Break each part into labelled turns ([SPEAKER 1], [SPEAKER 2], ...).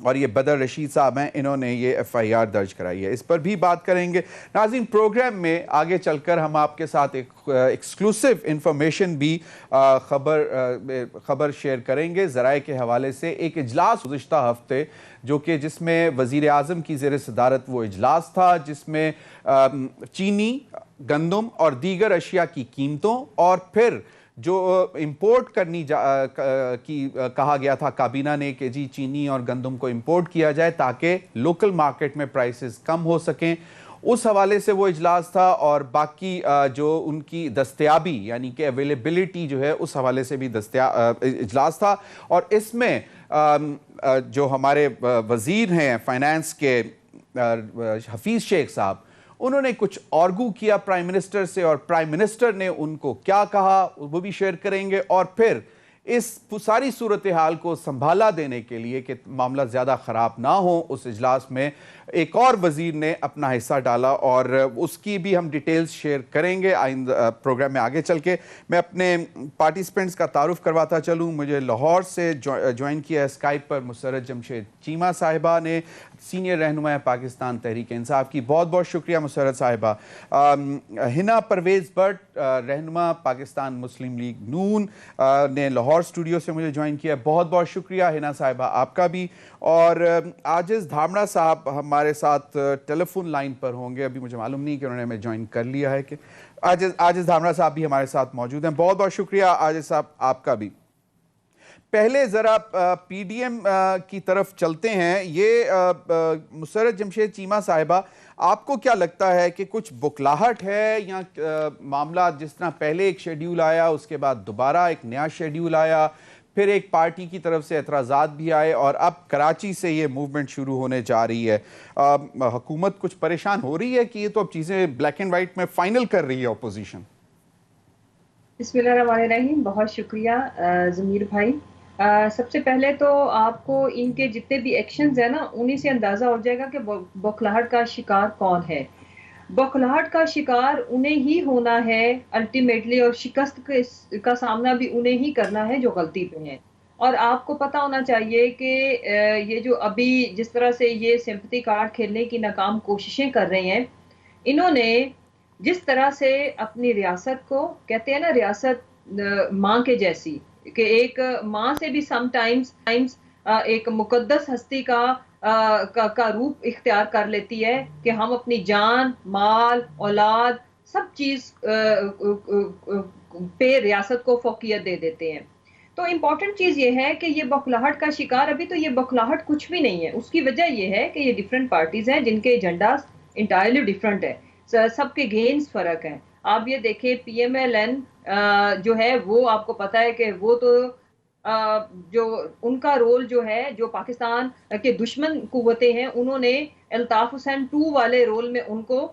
[SPEAKER 1] اور یہ بدر رشید صاحب ہیں، انہوں نے یہ FIR درج کرائی ہے، اس پر بھی بات کریں گے۔ ناظرین، پروگرام میں آگے چل کر ہم آپ کے ساتھ ایک ایکسکلوسیو انفارمیشن بھی خبر شیئر کریں گے ذرائع کے حوالے سے۔ ایک اجلاس گزشتہ ہفتے جو کہ جس میں وزیر اعظم کی زیر صدارت وہ اجلاس تھا، جس میں چینی، گندم اور دیگر اشیاء کی قیمتوں اور پھر جو امپورٹ کرنی کی کہا گیا تھا کابینہ نے کہ جی چینی اور گندم کو امپورٹ کیا جائے تاکہ لوکل مارکیٹ میں پرائسز کم ہو سکیں، اس حوالے سے وہ اجلاس تھا، اور باقی جو ان کی دستیابی یعنی کہ اویلیبلٹی جو ہے اس حوالے سے بھی اجلاس تھا۔ اور اس میں جو ہمارے وزیر ہیں فائنانس کے حفیظ شیخ صاحب، انہوں نے کچھ آرگو کیا پرائم منسٹر سے، اور پرائم منسٹر نے ان کو کیا کہا وہ بھی شیئر کریں گے، اور پھر اس ساری صورتحال کو سنبھالا دینے کے لیے کہ معاملہ زیادہ خراب نہ ہو، اس اجلاس میں ایک اور وزیر نے اپنا حصہ ڈالا، اور اس کی بھی ہم ڈیٹیلز شیئر کریں گے آئندہ پروگرام میں آگے چل کے۔ میں اپنے پارٹیسپینٹس کا تعارف کرواتا چلوں۔ مجھے لاہور سے جوائن کیا ہے اسکائپ پر مسرت جمشید چیمہ صاحبہ نے، سینئر رہنما پاکستان تحریک انصاف کی، بہت بہت شکریہ مسرت صاحبہ۔ ہنا پرویز بٹ، رہنما پاکستان مسلم لیگ نون نے لاہور اسٹوڈیو سے مجھے جوائن کیا ہے، بہت بہت شکریہ ہنا صاحبہ آپ کا بھی۔ اور عاجز دھامڑا صاحب ہمارے ساتھ ٹیلی فون لائن پر ہوں گے، ابھی مجھے معلوم نہیں کہ انہوں نے ہمیں جوائن کر لیا ہے کہ عاجز دھامڑا صاحب بھی ہمارے ساتھ موجود ہیں، بہت بہت شکریہ عاجز صاحب آپ کا بھی۔ پہلے ذرا پی ڈی ایم کی طرف چلتے ہیں۔ یہ مسرت جمشید چیمہ صاحبہ، آپ کو کیا لگتا ہے کہ کچھ بکلاہٹ ہے، یا معاملہ جس طرح پہلے ایک شیڈیول آیا اس کے بعد دوبارہ ایک نیا شیڈیول آیا، پھر ایک پارٹی کی طرف سے اعتراضات بھی آئے، اور اب کراچی سے یہ موومنٹ شروع ہونے جا رہی ہے، حکومت کچھ پریشان ہو رہی ہے کہ یہ تو اب چیزیں بلیک اینڈ وائٹ میں فائنل کر رہی ہے اپوزیشن؟
[SPEAKER 2] بسم اللہ الرحمن الرحیم، بہت شکریہ ضمیر بھائی۔ سب سے پہلے تو آپ کو ان کے جتنے بھی ایکشنز ہیں نا، انہی سے اندازہ ہو جائے گا کہ بوکھلاہٹ کا شکار کون ہے۔ بوکھلاہٹ کا شکار انہیں ہی ہونا ہے الٹیمیٹلی، اور شکست کا سامنا بھی انہیں ہی کرنا ہے جو غلطی پہ ہیں۔ اور آپ کو پتہ ہونا چاہیے کہ یہ جو ابھی جس طرح سے یہ سمپتھی کارڈ کھیلنے کی ناکام کوششیں کر رہے ہیں، انہوں نے جس طرح سے اپنی ریاست کو، کہتے ہیں نا ریاست ماں کے جیسی، کہ ایک ماں سے بھی سم ٹائمز ایک مقدس ہستی کا روپ اختیار کر لیتی ہے کہ ہم اپنی جان، مال، اولاد، سب چیز پہ ریاست کو فوقیت دے دیتے ہیں۔ تو امپورٹنٹ چیز یہ ہے کہ یہ بوکھلاہٹ کا شکار، ابھی تو یہ بوکھلاہٹ کچھ بھی نہیں ہے۔ اس کی وجہ یہ ہے کہ یہ ڈیفرنٹ پارٹیز ہیں جن کے ایجنڈاز انٹائرلی ڈیفرنٹ ہے، سب کے گینز فرق ہیں۔ آپ یہ دیکھیں PMLN جو ہے وہ آپ کو پتا ہے کہ وہ تو جو ان کا رول جو ہے، جو پاکستان کے دشمن قوتیں ہیں، انہوں نے الطاف حسین 2 والے رول میں ان کو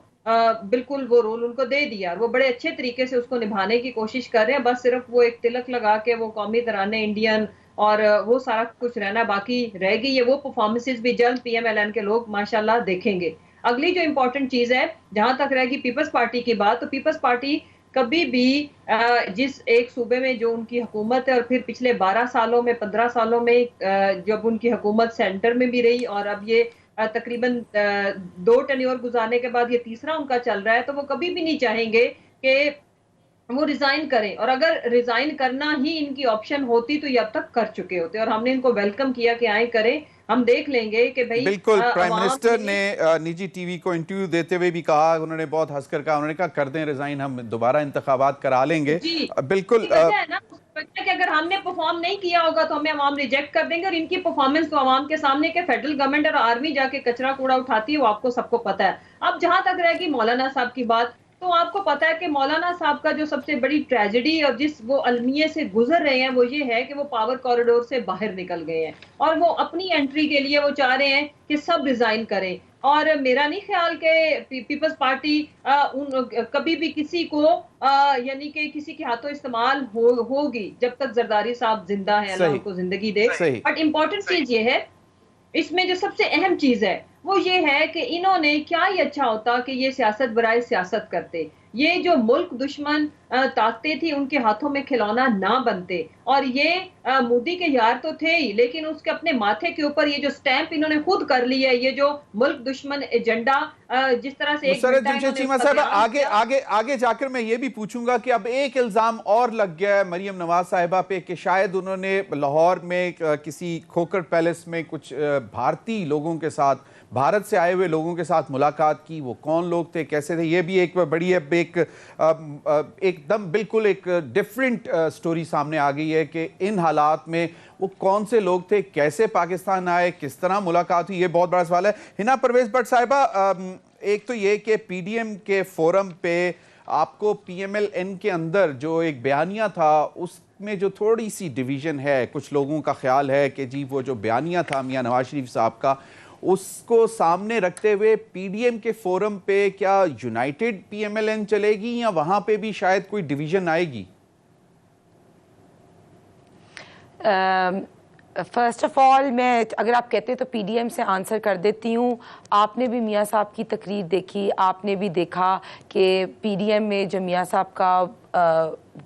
[SPEAKER 2] بالکل وہ رول ان کو دے دیا، وہ بڑے اچھے طریقے سے اس کو نبھانے کی کوشش کر رہے ہیں، بس صرف وہ ایک تلک لگا کے وہ قومی ترانے انڈین اور وہ سارا کچھ رہنا باقی رہ گئی ہے۔ وہ پرفارمنسز بھی جلد PMLN کے لوگ ماشاءاللہ دیکھیں گے۔ اگلی جو امپورٹنٹ چیز ہے، جہاں تک رہے گی پیپلز پارٹی کی بات، تو پیپلز پارٹی کبھی بھی جس ایک صوبے میں جو ان کی حکومت ہے، اور پھر پچھلے 12 سالوں میں 15 سالوں میں جب ان کی حکومت سینٹر میں بھی رہی، اور اب یہ تقریباً 2 ٹینیور گزارنے کے بعد یہ تیسرا ان کا چل رہا ہے، تو وہ کبھی بھی نہیں چاہیں گے کہ وہ ریزائن کریں، اور اگر ریزائن کرنا ہی ان کی آپشن ہوتی تو یہ اب تک کر چکے ہوتے، اور ہم نے ان کو ویلکم کیا کہ آئیں کریں، ہم دیکھ لیں گے کہ بھئی
[SPEAKER 1] بالکل۔ پرائم منسٹر نے نجی ٹی وی کو انٹرویو دیتے ہوئے بھی کہا، انہوں نے بہت ہنس کر کہا، انہوں نے کہا کر دیں ریزائن، ہم دوبارہ انتخابات کرا لیں گے۔
[SPEAKER 2] جی
[SPEAKER 1] بالکل
[SPEAKER 2] ہے نا کہ اگر ہم نے پرفارم نہیں کیا ہوگا تو ہمیں عوام ریجیکٹ کر دیں گے، اور ان کی پرفارمنس تو عوام کے سامنے کہ فیڈرل گورنمنٹ اور آرمی جا کے کچرا کوڑا اٹھاتی ہے، وہ آپ کو سب کو پتا ہے۔ اب جہاں تک رہے گی مولانا صاحب کی بات، تو آپ کو پتا ہے کہ مولانا صاحب کا جو سب سے بڑی ٹریجڈی اور جس وہ المیے سے گزر رہے ہیں وہ یہ ہے کہ وہ پاور کوریڈور سے باہر نکل گئے ہیں، اور وہ اپنی انٹری کے لیے وہ چاہ رہے ہیں کہ سب ریزائن کریں۔ اور میرا نہیں خیال کہ پیپلز پارٹی کبھی بھی کسی کو یعنی کہ کسی کے ہاتھوں استعمال ہوگی جب تک زرداری صاحب زندہ ہیں، اللہ ان کو زندگی دے۔ بٹ امپورٹنٹ چیز یہ ہے، اس میں جو سب سے اہم چیز ہے وہ یہ ہے کہ انہوں نے کیا ہی اچھا ہوتا کہ یہ سیاست برائے سیاست کرتے، یہ جو ملک دشمن طاقتیں تھی ان کے ہاتھوں میں کھلونا نہ بنتے. اور یہ مودی کے یار تو تھے ہی، لیکن اس کے اپنے ماتھے کے اوپر یہ جو سٹیمپ انہوں نے خود کر لی ہے، یہ جو ملک دشمن ایجنڈا، جس طرح سے ایک
[SPEAKER 1] مسرت
[SPEAKER 2] گھنٹہ
[SPEAKER 1] جمشید
[SPEAKER 2] انہوں نے
[SPEAKER 1] چیمہ
[SPEAKER 2] اس کا
[SPEAKER 1] صاحبہ،
[SPEAKER 2] بیان کیا.
[SPEAKER 1] آگے جا کر میں یہ بھی پوچھوں گا کہ اب ایک الزام اور لگ گیا ہے مریم نواز صاحبہ پہ کہ شاید انہوں نے لاہور میں کسی کھوکر پیلس میں کچھ بھارتی لوگوں کے ساتھ، بھارت سے آئے ہوئے لوگوں کے ساتھ ملاقات کی. وہ کون لوگ تھے، کیسے تھے، یہ بھی ایک بڑی ایک دم بالکل ایک ڈیفرنٹ سٹوری سامنے آ گئی ہے کہ ان حالات میں وہ کون سے لوگ تھے، کیسے پاکستان آئے، کس طرح ملاقات ہوئی. یہ بہت بڑا سوال ہے. ہنا پرویز بٹ صاحبہ، ایک تو یہ کہ پی ڈی ایم کے فورم پہ آپ کو پی ایم ایل این کے اندر جو ایک بیانیہ تھا اس میں جو تھوڑی سی ڈیویژن ہے، کچھ لوگوں کا خیال ہے کہ جی وہ جو بیانیہ تھا میاں نواز شریف صاحب کا، اس کو سامنے رکھتے ہوئے پی ڈی ایم کے فورم پہ کیا united P M L N چلے گی یا وہاں پہ بھی شاید کوئی ڈیویژن آئے گی؟
[SPEAKER 3] فرسٹ آف آل میں اگر آپ کہتے تو پی ڈی ایم سے آنسر کر دیتی ہوں. آپ نے بھی میاں صاحب کی تقریر دیکھی، آپ نے بھی دیکھا کہ پی ڈی ایم میں جب میاں صاحب کا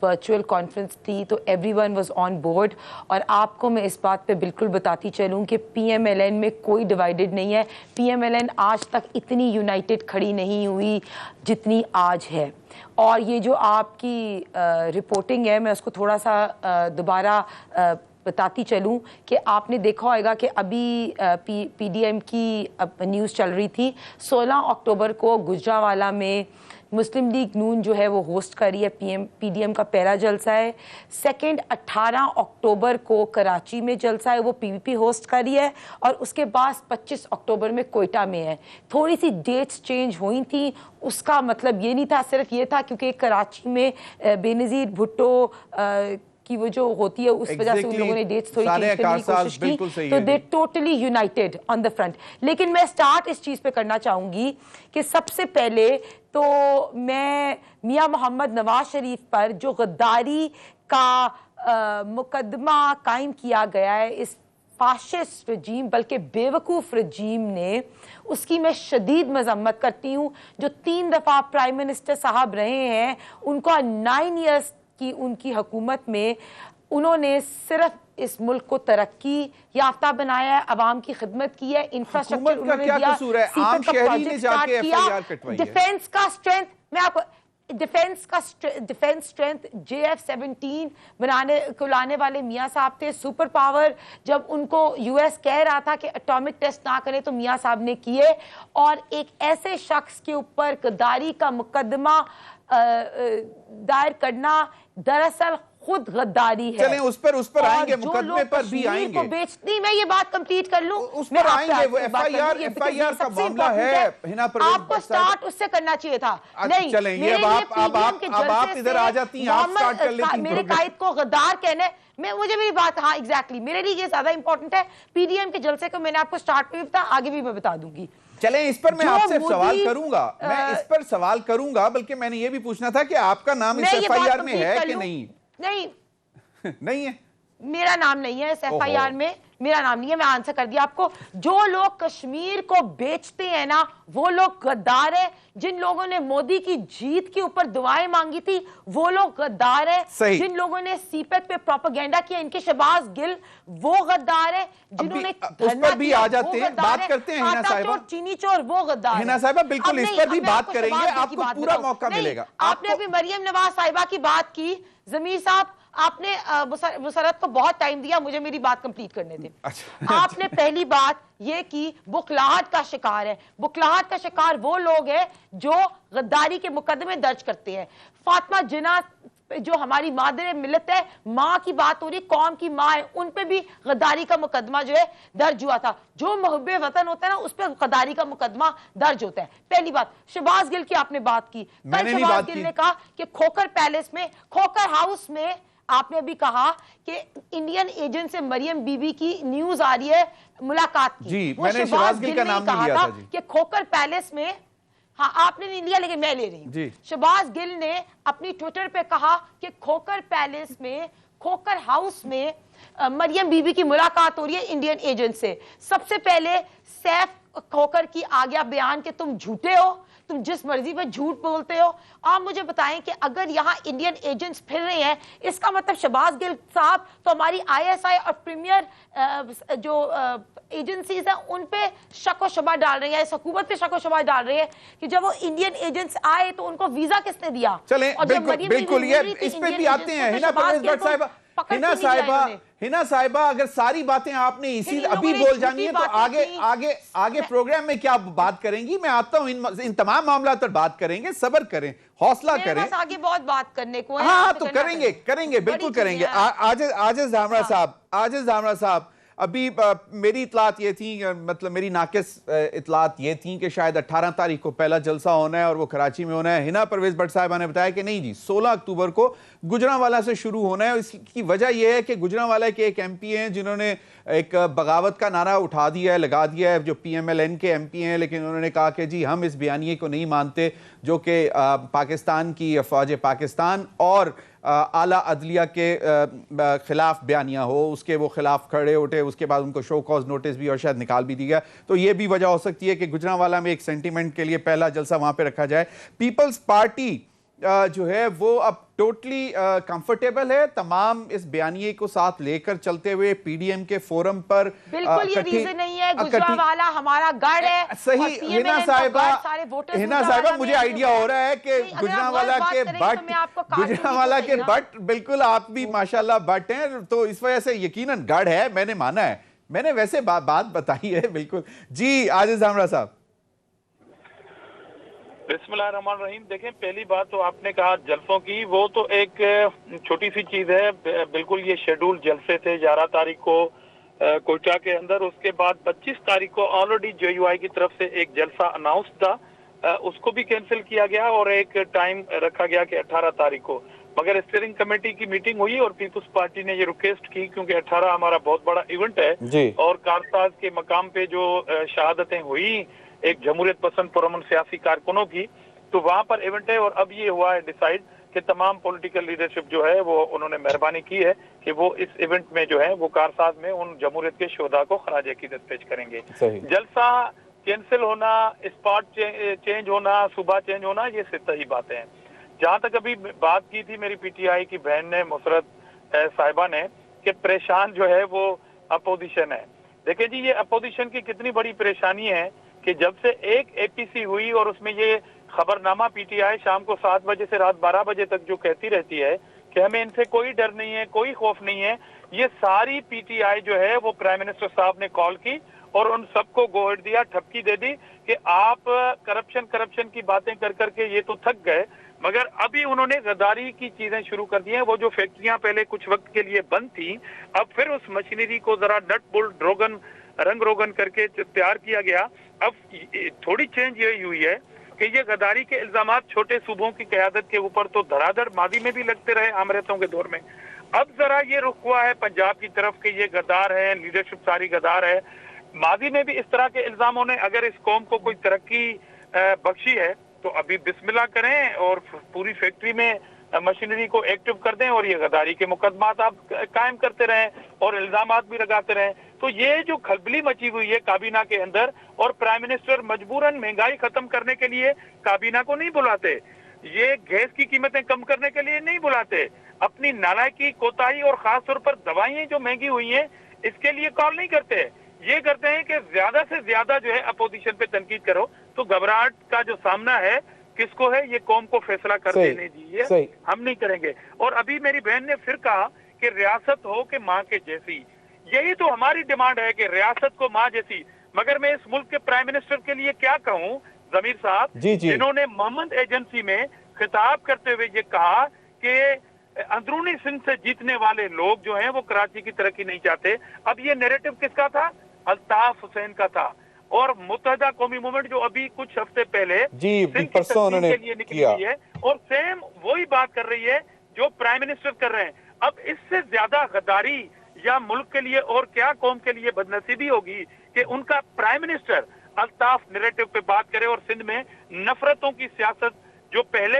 [SPEAKER 3] ورچوئل کانفرنس تھی تو every one was on board. اور آپ کو میں اس بات پہ بالکل بتاتی چلوں کہ پی ایم ایل این میں کوئی ڈیوائیڈڈ نہیں ہے. پی ایم ایل این آج تک اتنی یونائٹڈ کھڑی نہیں ہوئی جتنی آج ہے. اور یہ جو آپ کی رپورٹنگ ہے، میں اس کو تھوڑا سا دوبارہ بتاتی چلوں کہ آپ نے دیکھا ہوگا کہ ابھی پی ڈی ایم کی نیوز چل رہی تھی 16 اکتوبر کو گجرانوالہ میں مسلم لیگ نون جو ہے وہ ہوسٹ کر رہی ہے، پی ڈی ایم کا پہلا جلسہ ہے. سیکنڈ 18 اکتوبر کو کراچی میں جلسہ ہے، وہ پی وی پی ہوسٹ کر رہی ہے. اور اس کے بعد 25 اکتوبر میں کوئٹہ میں ہے. تھوڑی سی ڈیٹس چینج ہوئی تھیں، اس کا مطلب یہ نہیں تھا، صرف یہ تھا کیونکہ کراچی میں بے نظیر بھٹو کی وہ جو ہوتی ہے اس وجہ سے ان لوگوں نے ڈیٹس تھوڑی چینج کرنے کی کوشش کی، تو they totally united on the front. لیکن میں سٹارٹ اس چیز پہ کرنا چاہوں گی کہ سب سے پہلے تو میں میاں محمد نواز شریف پر جو غداری کا مقدمہ قائم کیا گیا ہے اس فاشسٹ رجیم، بلکہ بیوقوف رجیم نے، اس کی میں شدید مذمت کرتی ہوں. جو 3 دفعہ پرائم منسٹر صاحب رہے ہیں، ان کو 9 ایئرس کی ان کی حکومت میں انہوں نے صرف اس ملک کو ترقی یافتہ بنایا ہے، عوام کی خدمت کی ہے، انفراسٹرکچر انہوں نے دیا،
[SPEAKER 1] عام شہری نے جا کے ایف آئی آر کٹوائی ہے.
[SPEAKER 3] ڈیفنس کا اسٹرینتھ، میں آپ کو ڈیفنس اسٹرینتھ JF-17 بنانے کو لانے والے میاں صاحب تھے. سپر پاور جب ان کو یو ایس کہہ رہا تھا کہ اٹامک ٹیسٹ نہ کریں تو میاں صاحب نے کیے. اور ایک ایسے شخص کے اوپر غداری کا مقدمہ دائر کرنا دراصل خود غداری ہے.
[SPEAKER 1] چلیں اس پر آئیں گے، مقدمے پر بھی آئیں گے.
[SPEAKER 3] بیچتی میں یہ بات کمپلیٹ کر لوں،
[SPEAKER 1] اس پر آئیں گے. وہ ایف آئی آر کا معاملہ ہے.
[SPEAKER 3] آپ کو سٹارٹ اس سے کرنا چاہیے تھا. نہیں
[SPEAKER 1] چلیں یہ اب آپ ادھر آ جاتی ہیں، آپ سٹارٹ کر لیتی ہیں.
[SPEAKER 3] میرے قائد کو غدار کہنے، مجھے میری بات، ہاں ایگزیکٹلی میرے لیے یہ زیادہ امپورٹنٹ ہے. پی ڈی ایم کے جلسے کو میں نے آپ کو سٹارٹ پہ بھی بتا، آگے بھی میں بتا دوں گی.
[SPEAKER 1] چلیں اس پر میں آپ سے سوال کروں گا، میں اس پر سوال کروں گا، بلکہ میں نے یہ بھی پوچھنا تھا کہ آپ کا نام اس ایف آئی آر میں ہے کہ نہیں؟ نہیں ہے،
[SPEAKER 3] میرا نام نہیں ہے اس ایف آئی آر میں، میرا نام نہیں ہے. میں آنسر کر دیا آپ کو. جو لوگ کشمیر کو بیچتے ہیں نا، وہ لوگ غدار ہیں. جن لوگوں نے مودی کی جیت کے اوپر دعائیں مانگی تھی وہ لوگ غدار ہیں. جن لوگوں نے سی پیک پہ پروپیگنڈا کیا، ان کے شہباز گل، وہ غدار ہیں. جنہوں نے
[SPEAKER 1] اس پر بھی آ جاتے ہیں، بات کرتے ہیں. ہنا صاحبہ،
[SPEAKER 3] چینی چور، وہ غدار.
[SPEAKER 1] ہنا صاحبہ بالکل اس پر بھی بات کریں گے، آپ کو پورا موقع ملے گا.
[SPEAKER 3] آپ نے ابھی مریم نواز صاحبہ کی بات کی. ضمیر صاحب، آپ نے مسرت کو بہت ٹائم دیا، مجھے میری بات کمپلیٹ کرنے دیں. آپ نے پہلی بات یہ کی بخلاہٹ کا شکار ہے. بخلاہٹ کا شکار وہ لوگ ہیں جو غداری کے مقدمے درج کرتے ہیں. فاطمہ جناح جو ہماری مادر ملت ہے، ماں کی بات ہو رہی، قوم کی ماں ہے، ان پہ بھی غداری کا مقدمہ جو ہے درج ہوا تھا. جو محب وطن ہوتا ہے نا، اس پہ غداری کا مقدمہ درج ہوتا ہے. پہلی بات. شہباز گل کی آپ نے بات کی. کل شہباز گل نے کہا کہ کھوکر پیلس میں، کھوکر ہاؤس میں، آپ نے ابھی کہا کہ انڈین ایجنٹ سے مریم بی بی کی نیوز آ رہی ہے ملاقات کی.
[SPEAKER 1] جی میں نے شہباز گل کا نام نہیں لیا تھا.
[SPEAKER 3] کہ کھوکر پیلس میں، ہاں آپ نے نہیں لیا لیکن میں لے رہی ہوں. شہباز گل نے اپنی ٹویٹر پہ کہا کہ کھوکر پیلس میں، کھوکر ہاؤس میں مریم بی بی کی ملاقات ہو رہی ہے انڈین ایجنٹ سے. سب سے پہلے سیف کھوکر کی آ گیا بیان کہ تم جھوٹے ہو، تم جس مرضی پہ جھوٹ بولتے ہو. آپ مجھے بتائیں کہ اگر یہاں انڈین ایجنٹس پھر رہے ہیں, اس کا مطلب شہباز گل صاحب تو ہماری ISI اور پریمیئر جو ایجنسیز ہیں ان پہ شک و شبہ ڈال رہی ہیں, اس حکومت پہ شک و شبہ ڈال رہی ہے کہ جب وہ انڈین ایجنٹس آئے تو ان کو ویزا کس نے دیا.
[SPEAKER 1] چلیں بالکل یہ اس پہ بھی آتے ہیں. ہنا صاحبہ اگر ساری باتیں آپ نے اسی ابھی بول جانی ہے تو آگے پروگرام میں کیا بات کریں گی؟ میں آتا ہوں, ان تمام معاملات پر بات کریں گے, صبر کریں, حوصلہ کریں.
[SPEAKER 3] آگے بہت بات کرنے کو ہے.
[SPEAKER 1] ہاں تو کریں گے بالکل کریں گے. عاجز دھامرا صاحب ابھی میری اطلاعات یہ تھی, مطلب میری ناقص اطلاعات یہ تھیں کہ شاید 18 تاریخ کو پہلا جلسہ ہونا ہے اور وہ کراچی میں ہونا ہے. ہنا پرویز بٹ صاحبہ نے بتایا کہ نہیں جی 16 اکتوبر کو گجرانوالہ سے شروع ہونا ہے. اس کی وجہ یہ ہے کہ گجرانوالہ کے ایک MP ہیں جنہوں نے ایک بغاوت کا نعرہ اٹھا دیا ہے, لگا دیا ہے, جو PMLN کے MP ہیں, لیکن انہوں نے کہا کہ جی ہم اس بیانیے کو نہیں مانتے جو کہ پاکستان کی فوج پاکستان اور اعلیٰ عدلیہ کے خلاف بیانیہ ہو. اس کے وہ خلاف کھڑے اٹھے, اس کے بعد ان کو شو کاز نوٹس بھی اور شاید نکال بھی دیا. تو یہ بھی وجہ ہو سکتی ہے کہ گجرانوالہ میں ایک سینٹیمنٹ کے لیے پہلا جلسہ وہاں پہ رکھا جائے. پیپلز پارٹی جو ہے وہ اب ٹوٹلی کمفرٹیبل ہے تمام اس بیانیے کو ساتھ لے کر چلتے ہوئے PDM کے فورم پر.
[SPEAKER 3] بالکل یہ ریزن نہیں ہے, گجرانوالہ ہمارا گڑھ ہے.
[SPEAKER 1] صحیح ہنا صاحبہ مجھے آئیڈیا ہو رہا ہے کہ گجرانوالہ کے بٹ بالکل آپ بھی ماشاءاللہ بٹ ہیں, تو اس وجہ سے یقیناً گڑھ ہے, میں نے مانا ہے, میں نے ویسے بات بتائی ہے. بالکل جی عاجز دھامرا صاحب.
[SPEAKER 4] بسم اللہ الرحمن الرحیم. دیکھیں پہلی بات تو آپ نے کہا جلسوں کی, وہ تو ایک چھوٹی سی چیز ہے. بالکل یہ شیڈول جلسے تھے 11 تاریخ کو کوئٹہ کے اندر, اس کے بعد 25 تاریخ کو آلریڈی JUI کی طرف سے ایک جلسہ اناؤنس تھا, اس کو بھی کینسل کیا گیا اور ایک ٹائم رکھا گیا کہ 18 تاریخ کو. مگر اسٹیئرنگ کمیٹی کی میٹنگ ہوئی اور پیپلز پارٹی نے یہ ریکویسٹ کی کیونکہ 18 ہمارا بہت بڑا ایونٹ ہے اور کارساز کے مقام پہ جو شہادتیں ہوئی ایک جمہوریت پسند پرامن سیاسی کارکنوں کی, تو وہاں پر ایونٹ ہے. اور اب یہ ہوا ہے ڈیسائیڈ کہ تمام پولیٹیکل لیڈرشپ جو ہے وہ انہوں نے مہربانی کی ہے کہ وہ اس ایونٹ میں جو ہے وہ کارساز میں ان جمہوریت کے شہداء کو خراج عقیدت پیش کریں گے. جلسہ کینسل ہونا, اسپاٹ چینج ہونا, صبح چینج ہونا, یہ صحیح باتیں ہیں. جہاں تک ابھی بات کی تھی میری PTI کی بہن نے مسرت صاحبہ نے کہ پریشان جو ہے وہ اپوزیشن ہے. دیکھیں جی یہ اپوزیشن کی کتنی بڑی پریشانی ہے کہ جب سے ایک APC ہوئی اور اس میں یہ خبر نامہ PTI شام کو 7 بجے سے رات 12 بجے تک جو کہتی رہتی ہے کہ ہمیں ان سے کوئی ڈر نہیں ہے, کوئی خوف نہیں ہے, یہ ساری PTI جو ہے وہ پرائم منسٹر صاحب نے کال کی اور ان سب کو گوہر دیا, ٹھپکی دے دی کہ آپ کرپشن کی باتیں کر کر کے یہ تو تھک گئے, مگر ابھی انہوں نے غداری کی چیزیں شروع کر دی ہیں. وہ جو فیکٹریاں پہلے کچھ وقت کے لیے بند تھیں, اب پھر اس مشینری کو ذرا ڈٹ بلٹ رنگ روگن کر کے تیار کیا گیا. اب تھوڑی چینج یہ ہوئی ہے کہ یہ غداری کے الزامات چھوٹے صوبوں کی قیادت کے اوپر تو دھڑا دھڑ ماضی میں بھی لگتے رہے آمرتوں کے دور میں. اب ذرا یہ رخ ہوا ہے پنجاب کی طرف کہ یہ غدار ہے, لیڈرشپ ساری غدار ہے. ماضی میں بھی اس طرح کے الزاموں نے اگر اس قوم کو کوئی ترقی بخشی ہے تو ابھی بسم اللہ کریں اور پوری فیکٹری میں مشینری کو ایکٹیو کر دیں اور یہ غداری کے مقدمات آپ قائم کرتے رہیں اور الزامات بھی لگاتے رہیں. تو یہ جو کھلبلی مچی ہوئی ہے کابینہ کے اندر, اور پرائم منسٹر مجبوراً مہنگائی ختم کرنے کے لیے کابینہ کو نہیں بلاتے, یہ گیس کی قیمتیں کم کرنے کے لیے نہیں بلاتے, اپنی نالائکی کوتاہی اور خاص طور پر دوائیں جو مہنگی ہوئی ہیں اس کے لیے کال نہیں کرتے. یہ کرتے ہیں کہ زیادہ سے زیادہ جو ہے اپوزیشن پہ تنقید کرو. تو گھبراہٹ کا جو سامنا ہے کس کو ہے, یہ قوم کو فیصلہ کر دینے دیجیے, ہم نہیں کریں گے. اور ابھی میری بہن نے پھر کہا کہ ریاست ہو کہ ماں کے جیسی, یہی تو ہماری ڈیمانڈ ہے کہ ریاست کو ماں جیسی. مگر میں اس ملک کے پرائم منسٹر کے لیے کیا کہوں ضمیر صاحب, جنہوں نے محمد ایجنسی میں خطاب کرتے ہوئے یہ کہا کہ اندرونی سندھ سے جیتنے والے لوگ جو ہیں وہ کراچی کی ترقی نہیں چاہتے. اب یہ نیریٹو کس کا تھا؟ الطاف حسین کا تھا. اور متحدہ قومی موومنٹ جو ابھی کچھ ہفتے پہلے
[SPEAKER 1] پرسوں نے
[SPEAKER 4] کے لیے نکلی ہوئی ہے اور سیم وہی بات کر رہی ہے جو پرائم منسٹر کر رہے ہیں. اب اس سے زیادہ غداری یا ملک کے لیے اور کیا قوم کے لیے بدنصیبی ہوگی کہ ان کا پرائم منسٹر الطاف نیریٹو پہ بات کرے اور سندھ میں نفرتوں کی سیاست جو پہلے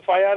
[SPEAKER 4] FIR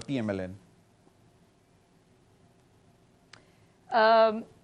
[SPEAKER 1] PMLN?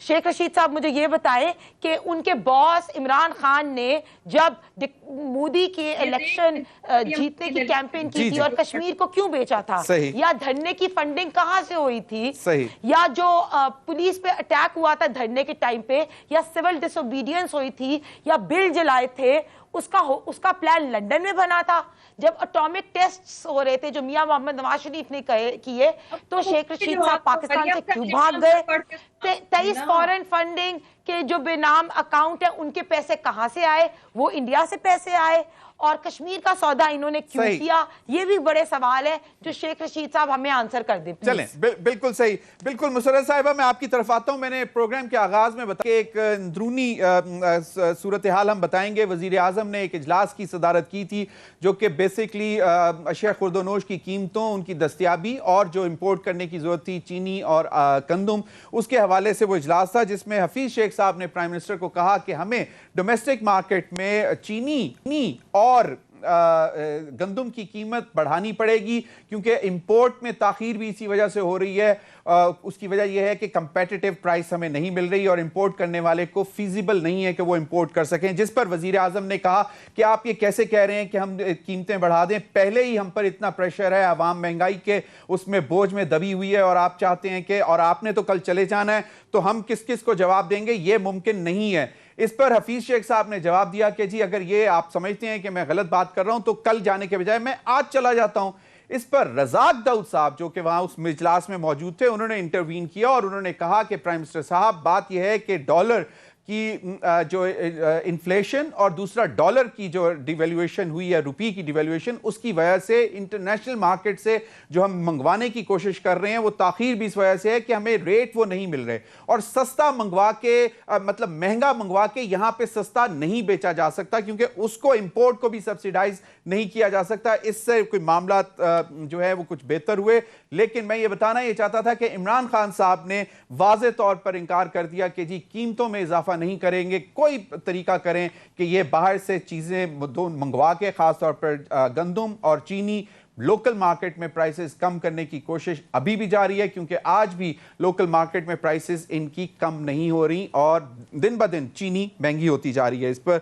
[SPEAKER 3] شیخ رشید صاحب مجھے یہ بتائیں کہ ان کے باس عمران خان نے جب مودی کے الیکشن جیتنے کی کیمپین کی تھی اور کشمیر کو کیوں بیچا تھا، یا دھرنے کی فنڈنگ کہاں سے ہوئی تھی، یا جو پولیس پہ اٹیک ہوا تھا دھرنے کے ٹائم پہ، یا سول ڈس اوبیڈینس ہوئی تھی، یا بل جلائے تھے، اس کا پلان لنڈن میں بنا تھا. جب اٹامک ٹیسٹ ہو رہے تھے جو میاں محمد نواز شریف نے کیے، تو شیخ رشید صاحب پاکستان سے کیوں بھاگ گئے؟ 23 فورن فنڈنگ کے جو بے نام اکاؤنٹ ہیں ان کے پیسے کہاں سے آئے؟ وہ انڈیا سے پیسے آئے. اور کشمیر کا سودا انہوں نے کیوں کیا؟ یہ بھی بڑے سوال ہے جو شیخ رشید صاحب ہمیں آنسر کر دیں.
[SPEAKER 1] چلیں، بالکل صحیح. بالکل مسرت صاحبہ، میں آپ کی طرف آتا ہوں. میں نے پروگرام کے آغاز میں بتایا کہ ایک اندرونی صورتحال ہم بتائیں گے. وزیر اعظم نے ایک اجلاس کی صدارت کی تھی جو کہ بیسکلی اشیاء خورد و نوش کی قیمتوں، ان کی دستیابی اور جو امپورٹ کرنے کی ضرورت تھی چینی اور گندم، اس کے حوالے سے وہ اجلاس تھا جس میں حفیظ شیخ صاحب نے پرائم منسٹر کو کہا کہ ہمیں ڈومیسٹک مارکیٹ میں چینی اور گندم کی قیمت بڑھانی پڑے گی کیونکہ امپورٹ میں تاخیر بھی اسی وجہ سے ہو رہی ہے. اس کی وجہ یہ ہے کہ کمپیٹیٹیو پرائس ہمیں نہیں مل رہی اور امپورٹ کرنے والے کو فیزیبل نہیں ہے کہ وہ امپورٹ کر سکیں. جس پر وزیر اعظم نے کہا کہ آپ یہ کیسے کہہ رہے ہیں کہ ہم قیمتیں بڑھا دیں؟ پہلے ہی ہم پر اتنا پریشر ہے، عوام مہنگائی کے اس میں بوجھ میں دبی ہوئی ہے، اور آپ چاہتے ہیں کہ اور آپ نے تو کل چلے جانا ہے، تو ہم کس کو جواب دیں گے؟ یہ ممکن نہیں ہے. اس پر حفیظ شیخ صاحب نے جواب دیا کہ جی اگر یہ آپ سمجھتے ہیں کہ میں غلط بات کر رہا ہوں تو کل جانے کے بجائے میں آج چلا جاتا ہوں. اس پر رزاق داؤد صاحب جو کہ وہاں اس اجلاس میں موجود تھے، انہوں نے انٹروین کیا اور انہوں نے کہا کہ پرائم منسٹر صاحب بات یہ ہے کہ ڈالر کی جو انفلیشن اور دوسرا ڈالر کی جو ڈیویلیویشن ہوئی ہے، روپی کی ڈیویلیویشن، اس کی وجہ سے انٹرنیشنل مارکیٹ سے جو ہم منگوانے کی کوشش کر رہے ہیں وہ تاخیر بھی اس وجہ سے ہے کہ ہمیں ریٹ وہ نہیں مل رہے اور سستا منگوا کے مطلب مہنگا منگوا کے یہاں پہ سستا نہیں بیچا جا سکتا کیونکہ اس کو امپورٹ کو بھی سبسیڈائز نہیں کیا جا سکتا. اس سے کوئی معاملات جو ہے وہ کچھ بہتر ہوئے. لیکن میں یہ بتانا یہ چاہتا تھا کہ عمران خان صاحب نے واضح طور پر انکار کر دیا کہ جی قیمتوں میں اضافہ نہیں کریں گے، کوئی طریقہ کریں کہ یہ باہر سے چیزیں منگوا کے، خاص طور پر گندم اور چینی، لوکل مارکیٹ میں پرائسز کم کرنے کی کوشش ابھی بھی جاری ہے کیونکہ آج بھی لوکل مارکیٹ میں پرائسز ان کی کم نہیں ہو رہی اور دن بدن چینی مہنگی ہوتی جا رہی ہے. اس پر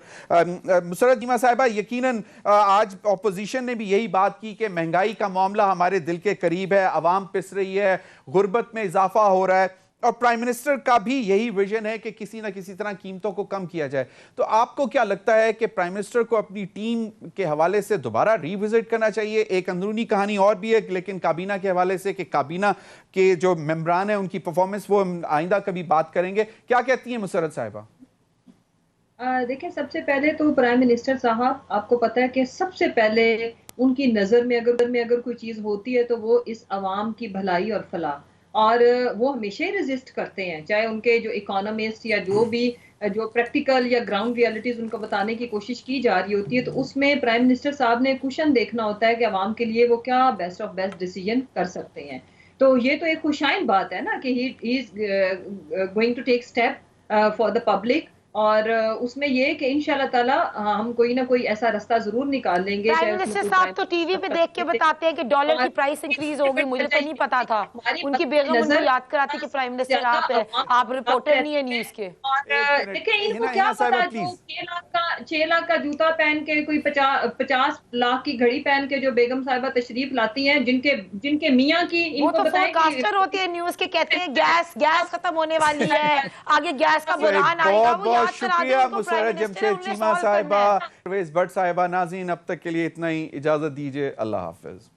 [SPEAKER 1] مسرت جیمہ صاحبہ، یقیناً آج اپوزیشن نے بھی یہی بات کی کہ مہنگائی کا معاملہ ہمارے دل کے قریب ہے، عوام پس رہی ہے، غربت میں اضافہ ہو رہا ہے اور پرائم منسٹر کا بھی یہی ویژن ہے کہ کسی نہ کسی طرح قیمتوں کو کم کیا جائے. تو آپ کو کیا لگتا ہے کہ پرائم منسٹر کو اپنی ٹیم کے حوالے سے دوبارہ ری وزٹ کرنا چاہیے؟ ایک اندرونی کہانی اور بھی ہے لیکن کابینہ کے حوالے سے کہ کابینہ کے جو ممبران ہیں ان کی پرفارمنس وہ آئندہ کبھی بات کریں گے. کیا کہتی ہیں مسرت صاحبہ؟
[SPEAKER 2] دیکھیں، سب سے پہلے تو پرائم منسٹر صاحب، آپ کو پتہ ہے کہ سب سے پہلے ان کی نظر میں اگر کوئی چیز ہوتی ہے تو وہ اس عوام کی بھلائی اور فلاح، اور وہ ہمیشہ ہی ریزسٹ کرتے ہیں، چاہے ان کے جو اکانومسٹ یا جو بھی جو پریکٹیکل یا گراؤنڈ ریالٹیز ان کو بتانے کی کوشش کی جا رہی ہوتی ہے تو اس میں پرائم منسٹر صاحب نے کوشن دیکھنا ہوتا ہے کہ عوام کے لیے وہ کیا بیسٹ آف بیسٹ ڈیسیجن کر سکتے ہیں. تو یہ تو ایک خوشائن بات ہے نا کہ he is going to take step for the public, اور اس میں یہ کہ انشاءاللہ تعالی ہم کوئی نہ کوئی ایسا رستہ ضرور نکال لیں گے.
[SPEAKER 3] پرائم منسٹر صاحب تو ٹی وی پہ دیکھ کے بتاتے ہیں کہ ڈالر کی پرائس انکریز ہوگی، مجھے تو نہیں پتا تھا. ان کی بیگم ان کو یاد کراتی کہ پرائم منسٹر آپ رپورٹر نہیں ہے نیوز کے.
[SPEAKER 2] دیکھیں ان کو کیا پتا جو 6 لاکھ کا جوتا پہن کے، کوئی 50 لاکھ کی گھڑی پہن کے جو بیگم صاحبہ تشریف لاتی ہیں، جن کے میاں کی
[SPEAKER 3] وہ تو فور کاسٹر ہوتی ہے نیوز کے، کہتے ہیں گیس ختم ہونے والی ہے، آگے گیس کا بحران آئے گا. وہ
[SPEAKER 1] بہت شکریہ مسرت جمشید چیمہ صاحبہ، پرویز بٹ صاحبہ. ناظرین اب تک کے لیے اتنا ہی، اجازت دیجیے، اللہ حافظ.